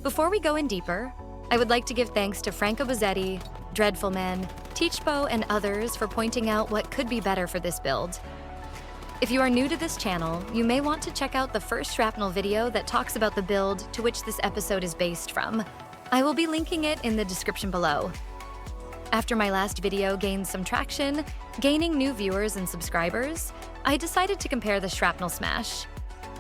Before we go in deeper, I would like to give thanks to Franco Bozzetti, Dreadfulman, Teachbo, and others for pointing out what could be better for this build. If you are new to this channel, you may want to check out the first Shrapnel video that talks about the build to which this episode is based from. I will be linking it in the description below. After my last video gained some traction, gaining new viewers and subscribers, I decided to compare the Shrapnel Smash,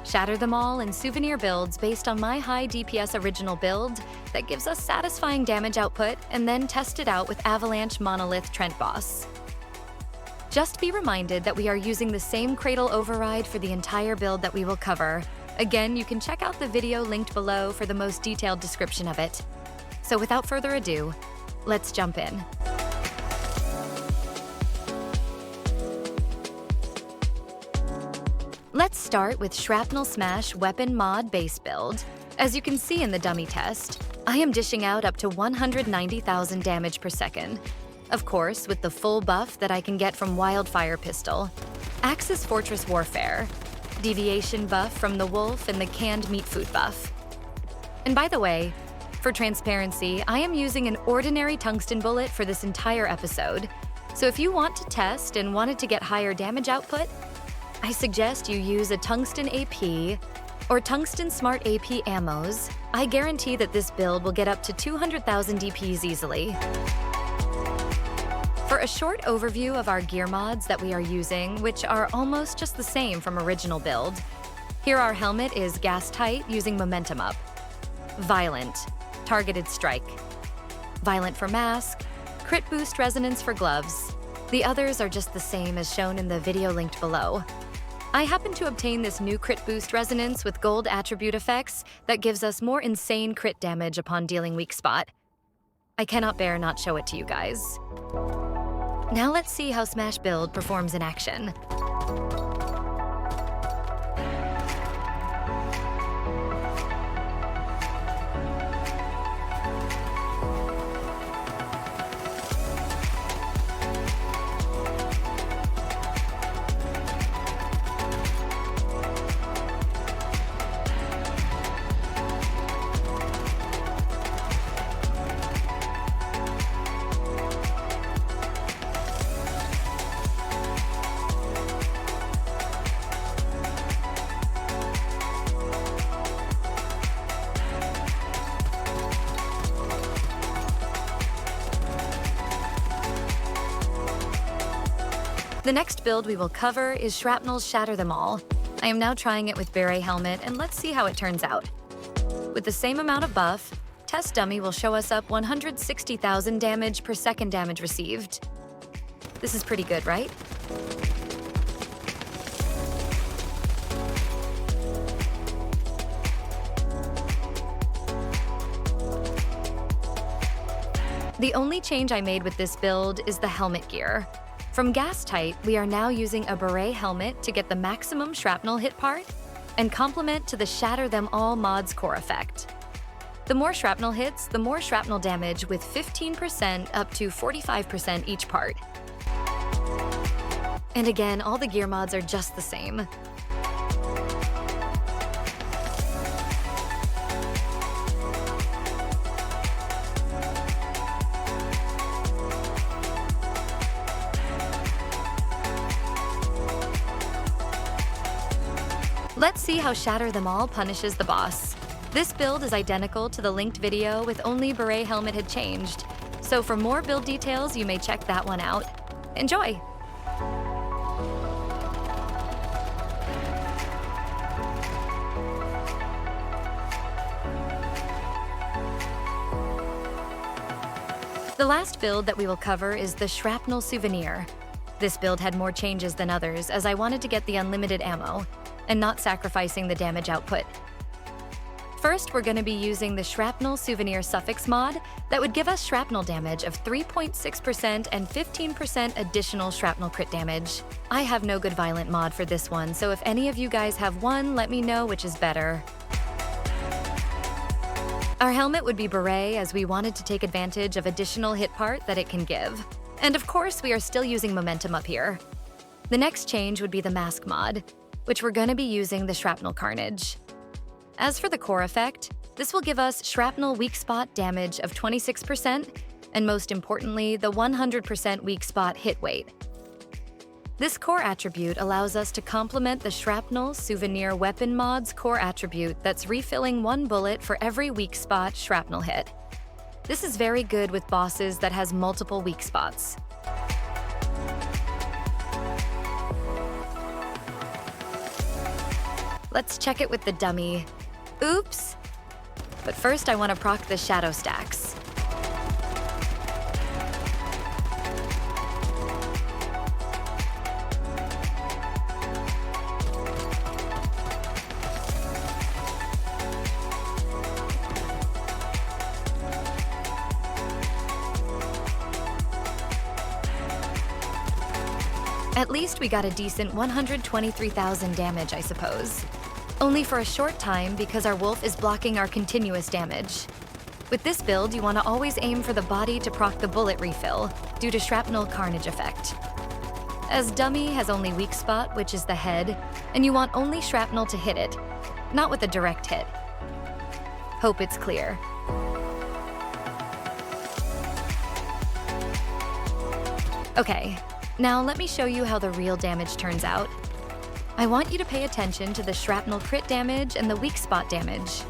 Shatter them all, and Souvenir builds based on my high DPS original build that gives us satisfying damage output, and then test it out with Avalanche Monolith Trent Boss. Just be reminded that we are using the same Cradle override for the entire build that we will cover. Again, you can check out the video linked below for the most detailed description of it. So without further ado, let's jump in. Let's start with Shrapnel Smash Weapon Mod base build. As you can see in the dummy test, I am dishing out up to 190,000 damage per second. Of course, with the full buff that I can get from Wildfire Pistol, Axis Fortress Warfare, Deviation buff from the Wolf, and the Canned Meat Food buff. And by the way, for transparency, I am using an ordinary tungsten bullet for this entire episode. So if you want to test and wanted to get higher damage output, I suggest you use a tungsten AP or tungsten smart AP ammos. I guarantee that this build will get up to 200,000 DPs easily. For a short overview of our gear mods that we are using, which are almost just the same from original build, here our helmet is Gas Tight using Momentum Up, Violent, Targeted Strike, Violent for Mask, Crit Boost Resonance for gloves. The others are just the same as shown in the video linked below. I happen to obtain this new Crit Boost Resonance with gold attribute effects that gives us more insane crit damage upon dealing weak spot. I cannot bear not show it to you guys. Now let's see how Smash build performs in action. The next build we will cover is Shrapnel's Shatter Them All. I am now trying it with Beret Helmet, and let's see how it turns out. With the same amount of buff, Test Dummy will show us up 160,000 damage per second damage received. This is pretty good, right? The only change I made with this build is the helmet gear. From Gas Tight, we are now using a Beret helmet to get the maximum shrapnel hit part and complement to the Shatter Them All mod's core effect. The more shrapnel hits, the more shrapnel damage, with 15% up to 45% each part. And again, all the gear mods are just the same. Let's see how Shatter Them All punishes the boss. This build is identical to the linked video, with only Beret Helmet had changed. So for more build details, you may check that one out. Enjoy! The last build that we will cover is the Shrapnel Souvenir. This build had more changes than others, as I wanted to get the unlimited ammo and not sacrificing the damage output. First, we're going to be using the Shrapnel Souvenir suffix mod that would give us shrapnel damage of 3.6% and 15% additional shrapnel crit damage. I have no good violent mod for this one, so if any of you guys have one, let me know which is better. Our helmet would be Beret, as we wanted to take advantage of additional hit part that it can give. And of course, we are still using Momentum Up here. The next change would be the mask mod, which we're going to be using the Shrapnel Carnage. As for the core effect, This will give us shrapnel weak spot damage of 26%, and most importantly, the 100% weak spot hit weight. This core attribute allows us to complement the Shrapnel Souvenir weapon mod's core attribute that's refilling 1 bullet for every weak spot shrapnel hit. This is very good with bosses that has multiple weak spots. Let's check it with the dummy. Oops! But first I want to proc the shadow stacks. At least we got a decent 123,000 damage, I suppose. Only for a short time because our wolf is blocking our continuous damage. With this build, you want to always aim for the body to proc the bullet refill, due to shrapnel carnage effect. As dummy has only weak spot, which is the head, and you want only shrapnel to hit it, not with a direct hit. Hope it's clear. Okay. Now let me show you how the real damage turns out. I want you to pay attention to the shrapnel crit damage and the weak spot damage.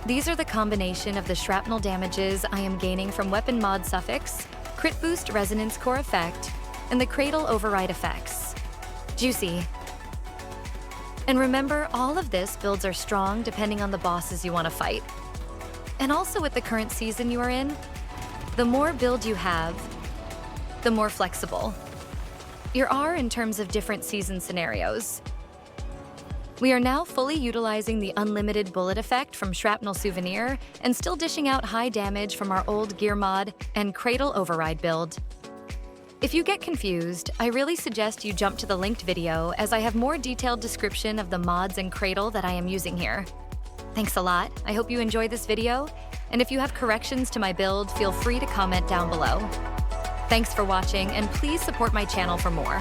These are the combination of the shrapnel damages I am gaining from weapon mod suffix, crit boost resonance core effect, and the cradle override effects. Juicy. And remember, all of this builds are strong depending on the bosses you want to fight. And also with the current season you are in, the more build you have, the more flexible you are in terms of different season scenarios. We are now fully utilizing the unlimited bullet effect from Shrapnel Souvenir and still dishing out high damage from our old gear mod and cradle override build. If you get confused, I really suggest you jump to the linked video as I have more detailed description of the mods and cradle that I am using here. Thanks a lot, I hope you enjoy this video, and if you have corrections to my build, feel free to comment down below. Thanks for watching, and please support my channel for more.